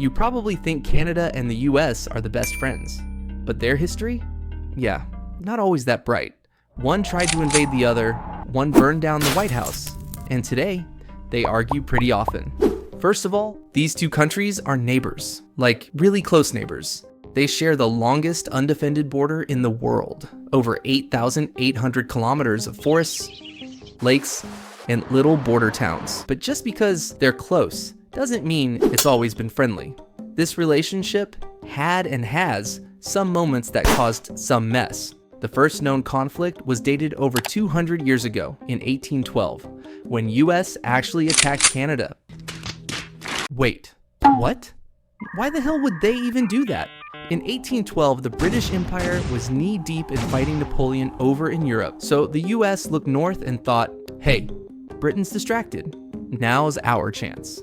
You probably think Canada and the US are the best friends, but their history? Yeah, not always that bright. One tried to invade the other, one burned down the White House, and today, they argue pretty often. First of all, these two countries are neighbors, like really close neighbors. They share the longest undefended border in the world, over 8,800 kilometers of forests, lakes, and little border towns. But just because they're close doesn't mean it's always been friendly. This relationship had and has some moments that caused some mess. The first known conflict was dated over 200 years ago in 1812, when US actually attacked Canada. Wait, what? Why the hell would they even do that? In 1812, the British Empire was knee-deep in fighting Napoleon over in Europe, so the US looked north and thought, hey, Britain's distracted. Now's our chance.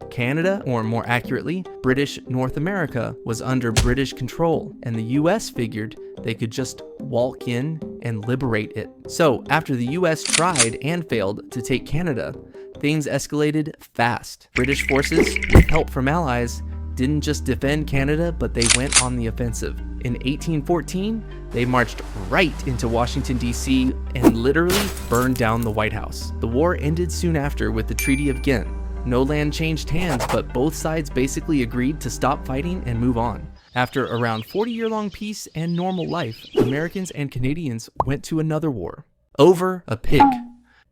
Canada, or more accurately, British North America, was under British control, and the US figured they could just walk in and liberate it. So, after the US tried and failed to take Canada, things escalated fast. British forces, with help from allies, didn't just defend Canada, but they went on the offensive. In 1814, they marched right into Washington, D.C. and literally burned down the White House. The war ended soon after with the Treaty of Ghent. No land changed hands, but both sides basically agreed to stop fighting and move on. After around 40-year-long peace and normal life, Americans and Canadians went to another war. Over a pig.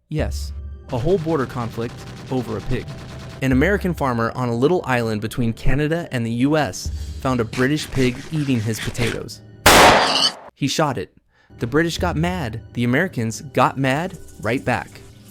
Yes, a whole border conflict over a pig. An American farmer on a little island between Canada and the US found a British pig eating his potatoes. He shot it. The British got mad. The Americans got mad right back.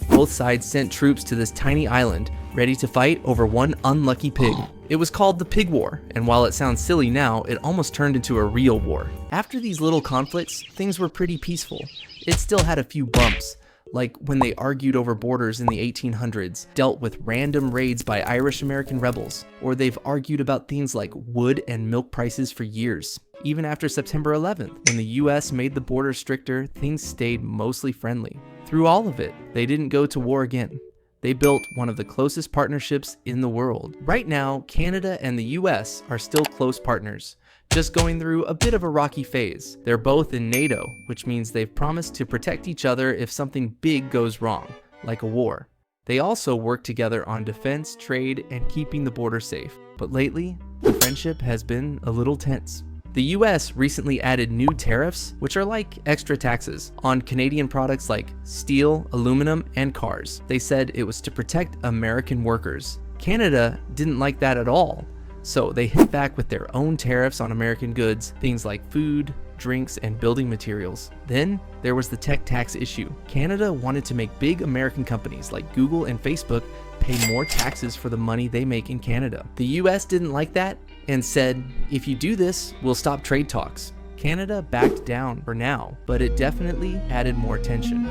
Both sides sent troops to this tiny island, ready to fight over one unlucky pig. It was called the Pig War, and while it sounds silly now, it almost turned into a real war. After these little conflicts, things were pretty peaceful. It still had a few bumps, like when they argued over borders in the 1800s, dealt with random raids by Irish-American rebels, or they've argued about things like wood and milk prices for years. Even after September 11th, when the US made the border stricter, things stayed mostly friendly. Through all of it, they didn't go to war again. They built one of the closest partnerships in the world. Right now, Canada and the US are still close partners, just going through a bit of a rocky phase. They're both in NATO, which means they've promised to protect each other if something big goes wrong, like a war. They also work together on defense, trade, and keeping the border safe. But lately, the friendship has been a little tense. The US recently added new tariffs, which are like extra taxes, on Canadian products like steel, aluminum, and cars. They said it was to protect American workers. Canada didn't like that at all, so they hit back with their own tariffs on American goods, things like food, drinks, and building materials. Then there was the tech tax issue. Canada wanted to make big American companies like Google and Facebook pay more taxes for the money they make in Canada. The US didn't like that and said, if you do this, we'll stop trade talks. Canada backed down for now, but it definitely added more tension.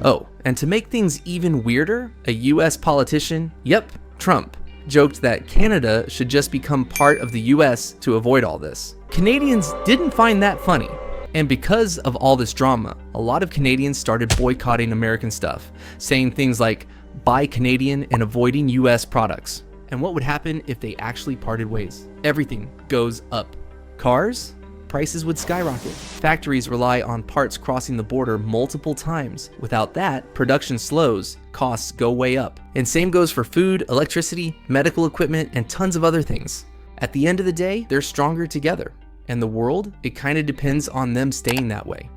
Oh, and to make things even weirder, a US politician, yep, Trump, joked that Canada should just become part of the US to avoid all this. Canadians didn't find that funny. And because of all this drama, a lot of Canadians started boycotting American stuff, saying things like, buy Canadian and avoiding US products. And what would happen if they actually parted ways? Everything goes up. Cars? Prices would skyrocket. Factories rely on parts crossing the border multiple times. Without that, production slows, costs go way up. And same goes for food, electricity, medical equipment, and tons of other things. At the end of the day, they're stronger together. And the world, it kind of depends on them staying that way.